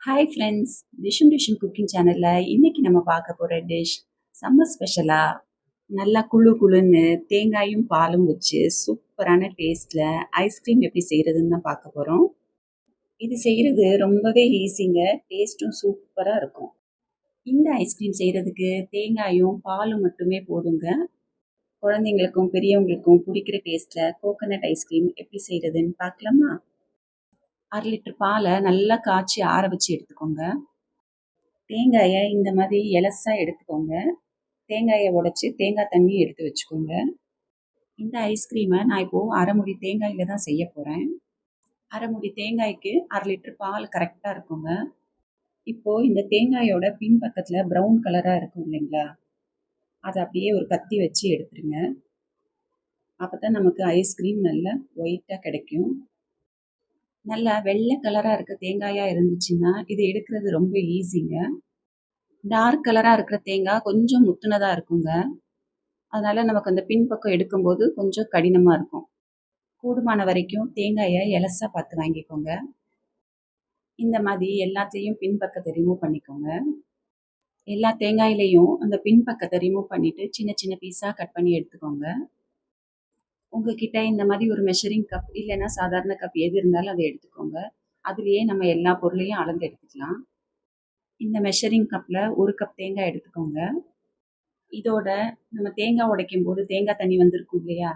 Hi friends, டிஷ்ஷும் டிஷ்ஷும் cooking சேனலில் இன்னைக்கு நம்ம பார்க்க போகிற டிஷ் சம்மர் ஸ்பெஷலாக நல்லா குழு குழுன்னு தேங்காயும் பாலும் வச்சு சூப்பரான டேஸ்ட்டில் ஐஸ்கிரீம் எப்படி செய்கிறதுன்னு தான் பார்க்க போகிறோம். இது செய்கிறது ரொம்பவே ஈஸிங்க, டேஸ்ட்டும் சூப்பராக இருக்கும். இந்த ஐஸ்கிரீம் செய்கிறதுக்கு தேங்காயும் பாலும் மட்டுமே போதுங்க. குழந்தைங்களுக்கும் பெரியவங்களுக்கும் பிடிக்கிற டேஸ்ட்டில் கோகோனட் ஐஸ்கிரீம் எப்படி செய்கிறதுன்னு பார்க்கலாமா? 1/2 லிட்டர் பாலை நல்லா காய்ச்சி ஆற வச்சு எடுத்துக்கோங்க. தேங்காயை இந்த மாதிரி எலசா எடுத்துக்கோங்க. தேங்காயை உடைச்சி தேங்காய் தண்ணி எடுத்து வச்சுக்கோங்க. இந்த ஐஸ்கிரீமை நான் இப்போது அரை முடி தேங்காயில் தான் செய்ய போகிறேன். அரை முடி தேங்காய்க்கு 1/2 லிட்டர் பால் கரெக்டாக இருக்குங்க. இப்போது இந்த தேங்காயோட பின்பக்கத்தில் ப்ரௌன் கலராக இருக்கும் இல்லைங்களா, அதை அப்படியே ஒரு கத்தி வச்சு எடுத்துருங்க. அப்போ தான் நமக்கு ஐஸ்கிரீம் நல்லா ஒயிட்டாக கிடைக்கும். நல்லா வெள்ளை கலராக இருக்க தேங்காயாக இருந்துச்சுன்னா இது எடுக்கிறது ரொம்ப ஈஸிங்க. டார்க் கலராக இருக்கிற தேங்காய் கொஞ்சம் முத்துனதாக இருக்குங்க. அதனால் நமக்கு அந்த பின்பக்கம் எடுக்கும்போது கொஞ்சம் கடினமாக இருக்கும். கூடுமான வரைக்கும் தேங்காயை எலசா பார்த்து வாங்கிக்கோங்க. இந்த மாதிரி எல்லாத்தையும் பின்பக்கத்தை ரிமூவ் பண்ணிக்கோங்க. எல்லா தேங்காயிலையும் அந்த பின்பக்கத்தை ரிமூவ் பண்ணிவிட்டு சின்ன சின்ன பீஸாக கட் பண்ணி எடுத்துக்கோங்க. உங்ககிட்ட இந்த மாதிரி ஒரு மெஷரிங் கப் இல்லைன்னா சாதாரண கப் எது இருந்தாலும் அதை எடுத்துக்கோங்க. அதுலேயே நம்ம எல்லா பொருளையும் அளந்து எடுத்துக்கலாம். இந்த மெஷரிங் கப்பில் 1 கப் தேங்காய் எடுத்துக்கோங்க. இதோட நம்ம தேங்காய் உடைக்கும் போது தேங்காய் தண்ணி வந்திருக்கும் இல்லையா,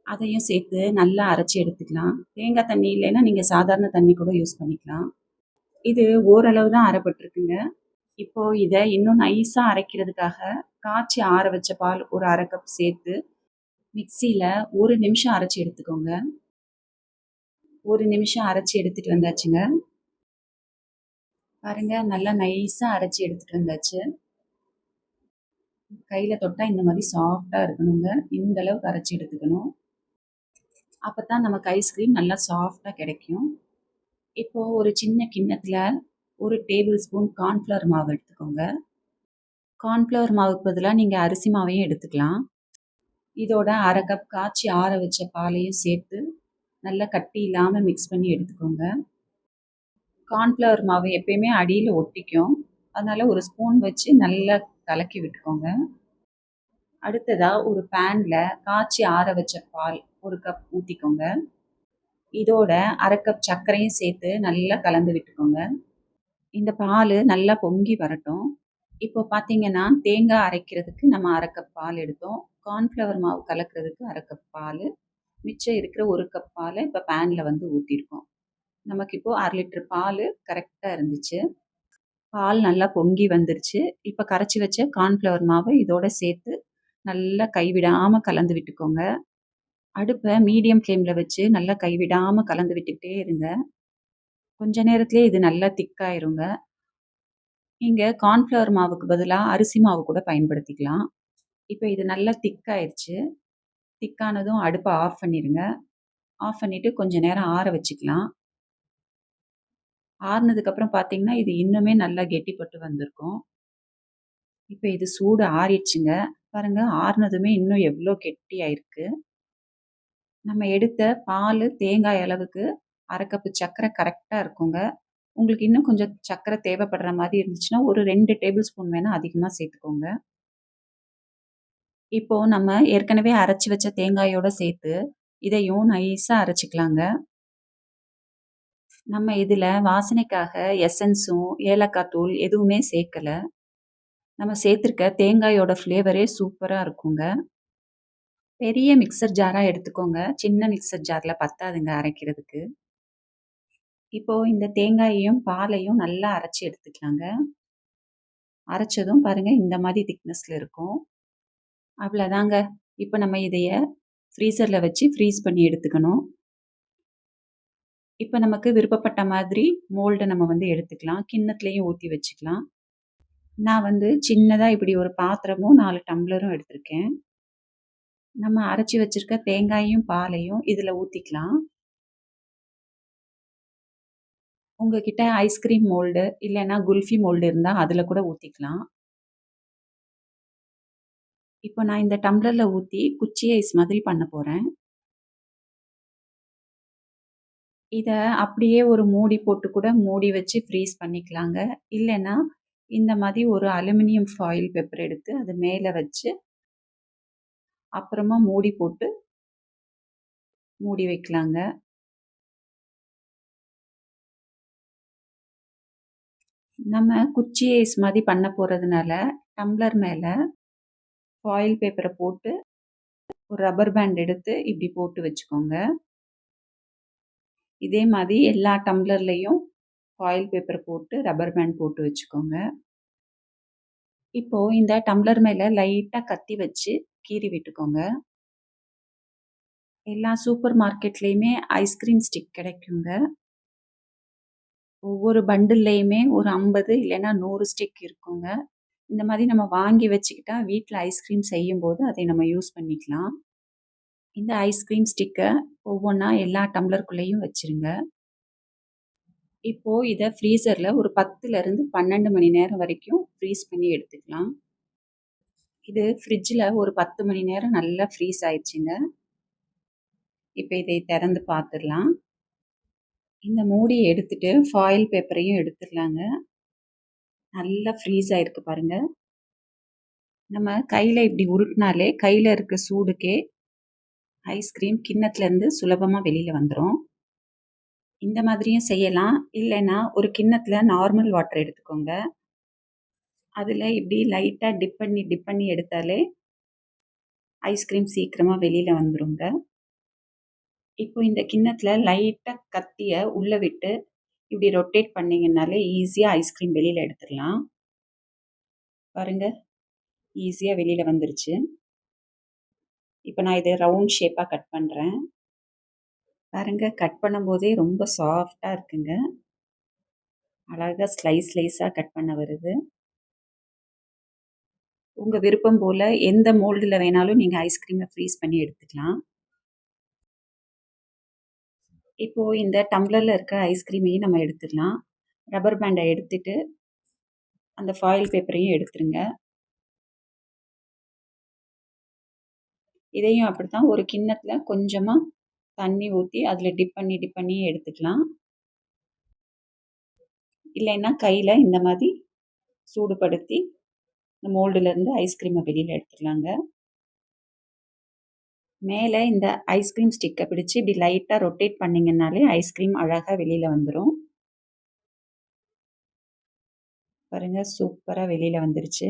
அதையும் சேர்த்து நல்லா அரைச்சி எடுத்துக்கலாம். தேங்காய் தண்ணி இல்லைன்னா நீங்கள் சாதாரண தண்ணி கூட யூஸ் பண்ணிக்கலாம். இது ஓரளவு தான் அரைப்பட்டிருக்குங்க. இப்போது இதை இன்னும் நைஸாக அரைக்கிறதுக்காக காய்ச்சி ஆற வச்ச பால் ஒரு 1/2 கப் சேர்த்து மிக்சியில் 1 நிமிஷம் அரைச்சி எடுத்துக்கோங்க. 1 நிமிஷம் அரைச்சி எடுத்துகிட்டு வந்தாச்சுங்க. பாருங்கள், நல்லா நைஸாக அரைச்சி எடுத்துகிட்டு வந்தாச்சு. கையில் தொட்டால் இந்த மாதிரி சாஃப்டாக இருக்கணுங்க. இந்த அளவுக்கு அரைச்சி எடுத்துக்கணும். அப்போ தான் நமக்கு ஐஸ்கிரீம் நல்லா சாஃப்டாக கிடைக்கும். இப்போது ஒரு சின்ன கிண்ணத்தில் 1 டேபிள் ஸ்பூன் கார்ன்ஃப்ளவர் மாவு எடுத்துக்கோங்க. கார்ன்ஃப்ளவர் மாவுக்கு பதிலாக நீங்கள் அரிசி மாவையும் எடுத்துக்கலாம். இதோட 1/2 கப் காய்ச்சி ஆற வச்ச பாலையும் சேர்த்து நல்லா கட்டி இல்லாமல் மிக்ஸ் பண்ணி எடுத்துக்கோங்க. கார்ன்ஃப்ளவர் மாவு எப்பயுமே அடியில் ஒட்டிக்கும், அதனால் ஒரு ஸ்பூன் வச்சு நல்லா கலக்கி விட்டுக்கோங்க. அடுத்ததாக ஒரு பேனில் காய்ச்சி ஆற வச்ச பால் 1 கப் ஊற்றிக்கோங்க. இதோட 1/2 கப் சர்க்கரையும் சேர்த்து நல்லா கலந்து விட்டுக்கோங்க. இந்த பால் நல்லா பொங்கி வரட்டும். இப்போ பார்த்தீங்கன்னா, தேங்காய் அரைக்கிறதுக்கு நம்ம 1/2 கப் பால் எடுத்தோம். கார்ன்ஃப்ளவர் மாவு கலக்கிறதுக்கு 1/2 கப் பால். மிச்சம் இருக்கிற 1 கப் பாலை இப்போ பேனில் வந்து ஊற்றிருக்கோம். நமக்கு இப்போது 1/2 லிட்டர் பால் கரெக்டாக இருந்துச்சு. பால் நல்லா பொங்கி வந்துருச்சு. இப்போ கரைச்சி வச்ச கார்ன்ஃப்ளவர் மாவை இதோட சேர்த்து நல்லா கைவிடாமல் கலந்து விட்டுக்கோங்க. அடுப்பை மீடியம் ஃப்ளேமில் வச்சு நல்லா கைவிடாமல் கலந்து விட்டுக்கிட்டே இருங்க. கொஞ்ச நேரத்திலே இது நல்லா திக்காயிருங்க. நீங்கள் கார்ன்ஃப்ளவர் மாவுக்கு பதிலாக அரிசி மாவு கூட பயன்படுத்திக்கலாம். இப்போ இது நல்லா திக்காயிருச்சு. திக்கானதும் அடுப்பை ஆஃப் பண்ணிடுங்க. ஆஃப் பண்ணிவிட்டு கொஞ்சம் நேரம் ஆற வச்சுக்கலாம். ஆறுனதுக்கப்புறம் பார்த்தீங்கன்னா, இது இன்னுமே நல்லா கெட்டிப்பட்டு வந்திருக்கும். இப்போ இது சூடு ஆறிடுச்சுங்க. பாருங்கள், ஆறுனதுமே இன்னும் எவ்வளோ கெட்டியாயிருக்கு. நம்ம எடுத்த பால், தேங்காய் அளவுக்கு 1/2 கப்பு சர்க்கரை கரெக்டாக இருக்குங்க. உங்களுக்கு இன்னும் கொஞ்சம் சர்க்கரை தேவைப்படுற மாதிரி இருந்துச்சுன்னா, ஒரு 2 டேபிள் ஸ்பூன் வேணால் அதிகமாக சேர்த்துக்கோங்க. இப்போது நம்ம ஏற்கனவே அரைச்சி வச்ச தேங்காயோட சேர்த்து இதையும் நைஸாக அரைச்சிக்கலாங்க. நம்ம இதில் வாசனைக்காக எசன்ஸும் ஏலக்காய் தூள் எதுவுமே சேர்க்கலை. நம்ம சேர்த்துருக்க தேங்காயோட ஃப்ளேவரே சூப்பராக இருக்குங்க. பெரிய மிக்சர் ஜாராக எடுத்துக்கோங்க. சின்ன மிக்சர் ஜாரில் பத்தாதுங்க அரைக்கிறதுக்கு. இப்போது இந்த தேங்காயையும் பாலையும் நல்லா அரைச்சி எடுத்துக்கலாங்க. அரைச்சதும் பாருங்கள், இந்த மாதிரி திக்னஸில் இருக்கும். அவ்வளோதாங்க. இப்போ நம்ம இதைய ஃப்ரீசரில் வச்சு ஃப்ரீஸ் பண்ணி எடுத்துக்கணும். இப்போ நமக்கு விருப்பப்பட்ட மாதிரி மோல்டை நம்ம வந்து எடுத்துக்கலாம். கிண்ணத்துலேயும் ஊற்றி வச்சுக்கலாம். நான் வந்து சின்னதாக இப்படி ஒரு பாத்திரமும் 4 டம்ளரும் எடுத்திருக்கேன். நம்ம அரைச்சி வச்சுருக்க தேங்காயும் பாலையும் இதில் ஊற்றிக்கலாம். உங்ககிட்ட ஐஸ்கிரீம் மோல்டு இல்லைன்னா குல்ஃபி மோல்டு இருந்தால் அதில் கூட ஊற்றிக்கலாம். இப்போ நான் இந்த டம்ளரில் ஊற்றி குச்சி ஐஸ் மாதிரி பண்ண போகிறேன். இத அப்படியே ஒரு மூடி போட்டு கூட மூடி வச்சு ஃப்ரீஸ் பண்ணிக்கலாங்க. இல்லன்னா, இந்த மாரி ஒரு அலுமினியம் ஃபாயில் பேப்பர் எடுத்து அது மேல வச்சு, அப்புறமா மூடி போட்டு மூடி வைக்கலாங்க. நம்ம குச்சி ஐஸ் மாரி பண்ண போறதுனால, டம்ளர் மேல ஃபாயில் பேப்பர போட்டு, ஒரு ரப்பர் பேண்ட் எடுத்து இப்படி போட்டு வச்சுக்கோங்க. இதே மாரி எல்லா டம்ளர்லயும் ஃபாயில் பேப்பர் போட்டு, ரப்பர் பேண்ட் போட்டு வச்சுக்கோங்க. இப்போ இந்த டம்ளர் மேல லைட்டா கத்தி வச்சு கீறி விட்டுக்கோங்க. எல்லா சூப்பர் மார்க்கெட்லயுமே ஐஸ்கிரீம் ஸ்டிக் கிடைக்குங்க. ஒவ்வொரு பண்டில்லயுமே ஒரு 50 இல்லன்னா 100 ஸ்டிக் இருக்குங்க. இந்த மாரி நம்ம வாங்கி வச்சுக்கிட்டா, வீட்ல ஐஸ்கிரீம் செய்யும்போது அதை நம்ம யூஸ் பண்ணிக்கலாம். இந்த ஐஸ்கிரீம் ஸ்டிக்க ஒவ்வொன்னா எல்லா டம்ளருக்குள்ளேயும் வச்சுருங்க. இப்போ இத ஃப்ரீசர்ல ஒரு 10லருந்து 12 மணி நேரம் வரைக்கும் ஃப்ரீஸ் பண்ணி எடுத்துக்கலாம். இது ஃப்ரிட்ஜ்ல ஒரு 10 மணி நேரம் நல்லா ஃப்ரீஸ் ஆயிடுச்சுங்க. இப்ப இதை திறந்து பார்த்துரலாம். இந்த மூடிய எடுத்துட்டு ஃபாயில் பேப்பரையும் எடுத்துடலாங்க. நல்லா ஃப்ரீஸ் ஆயிருக்கு பாருங்க. நம்ம கையில இப்படி உருட்டுனாலே கையில இருக்க சூடுக்கே ஐஸ்கிரீம் கிண்ணத்துலேருந்து சுலபமா வெளியில வந்துரும். இந்த மாதிரியும் செய்யலாம். இல்லன்னா ஒரு கிண்ணத்துல நார்மல் வாட்டர் எடுத்துக்கோங்க. அதுல இப்படி லைட்டா டிப் பண்ணி எடுத்தாலே ஐஸ்கிரீம் சீக்கிரமா வெளியில வந்துருங்க. இப்போ இந்த கிண்ணத்துல லைட்டா கத்திய உள்ள விட்டு இப்படி ரொட்டேட் பண்ணீங்கன்னாலே ஈஸியா ஐஸ்கிரீம் வெளியில எடுத்துடலாம். பாருங்க, ஈஸியா வெளியில வந்துருச்சு. இப்ப நான் இத ரவுண்ட் ஷேப்பா கட் பண்றேன். பாருங்க, கட் பண்ணும்போதே ரொம்ப சாஃப்ட்டா இருக்குங்க. அழகா ஸ்லைஸா கட் பண்ண வருது. உங்க விருப்பம் போல எந்த மோல்டுல வேணாலும் நீங்க ஐஸ்கிரீம ஃப்ரீஸ் பண்ணி எடுத்துக்கலாம். இப்போ இந்த டம்ளர்ல இருக்க ஐஸ்கிரீமையும் நம்ம எடுத்துடலாம். ரப்பர் பேண்ட எடுத்துட்டு, அந்த ஃபாயில் பேப்பரையும் எடுத்துருங்க. இதையும் அப்படித்தான் ஒரு கிண்ணத்துல கொஞ்சமா தண்ணி ஊத்தி, அதுல டிப் பண்ணி எடுத்துக்கலாம். இல்லைன்னா கையில இந்த மாரி சூடுபடுத்தி, இந்த மோல்டுலருந்து ஐஸ்கிரீம வெளியில எடுத்துடலாங்க. மேல இந்த ஐஸ்கிரீம் ஸ்டிக்க பிடிச்சு இப்படி லைட்டா ரொட்டேட் பண்ணீங்கன்னாலே ஐஸ்கிரீம் அழகா வெளியில வந்துரும். பாருங்க, சூப்பரா வெளியில வந்துருச்சு.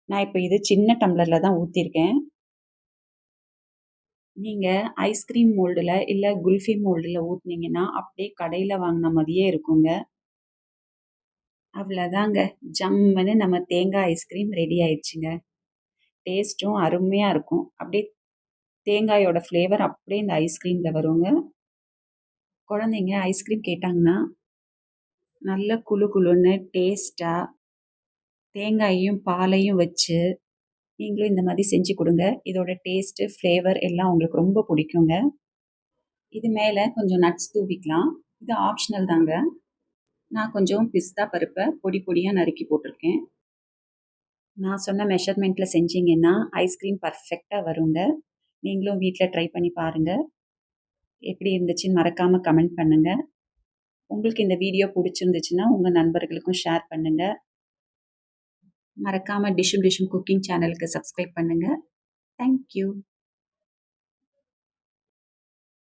நான் இப்ப இது சின்ன டம்ளர்ல தான் ஊத்தியிருக்கேன். நீங்க ஐஸ்கிரீம் மோல்டுல, இல்ல குல்ஃபி மோல்டுல ஊத்துனீங்கன்னா, அப்படியே கடையில வாங்குன மாரியே இருக்குங்க. அவ்வளதாங்க. ஜம்முன்னு நம்ம தேங்காய் ஐஸ்கிரீம் ரெடி ஆயிடுச்சுங்க. டேஸ்ட்டும் அருமையா இருக்கும். அப்படியே தேங்காயோட ஃப்ளேவர் அப்படியே இந்த ஐஸ்கிரீம்ல வருங்க. குழந்தைங்க ஐஸ்கிரீம் கேட்டாங்கன்னா, நல்ல குளு குளுன்னு டேஸ்ட்டா தேங்காயையும், பாலையும் வச்சு நீங்களும் இந்த மாரி செஞ்சு குடுங்க. இதோட டேஸ்ட்டு, ஃப்ளேவர் எல்லாம் உங்களுக்கு ரொம்ப புடிக்குங்க. இது மேல கொஞ்சம் நட்ஸ் தூவிக்கலாம். இது ஆப்ஷனல் தாங்க. நான் கொஞ்சம் பிஸ்தா பருப்ப பொடி பொடியா நறுக்கி போட்டிருக்கேன். நான் சொன்ன மெஷர்மென்ட்ல செஞ்சீங்கன்னா, ஐஸ்கிரீம் பர்ஃபெக்ட்டா வருங்க. நீங்களும் வீட்ல ட்ரை பண்ணி பாருங்க. எப்படி இருந்துச்சுன்னு மறக்காம கமெண்ட் பண்ணுங்க. உங்களுக்கு இந்த வீடியோ புடிச்சிருந்துச்சுன்னா, உங்க நண்பர்களுக்கும் ஷேர் பண்ணுங்க. மறக்காம டிஷ்ஷும் டிஷ்ஷும் குக்கிங் சேனலுக்கு சப்ஸ்கிரைப் பண்ணுங்க. Thank you.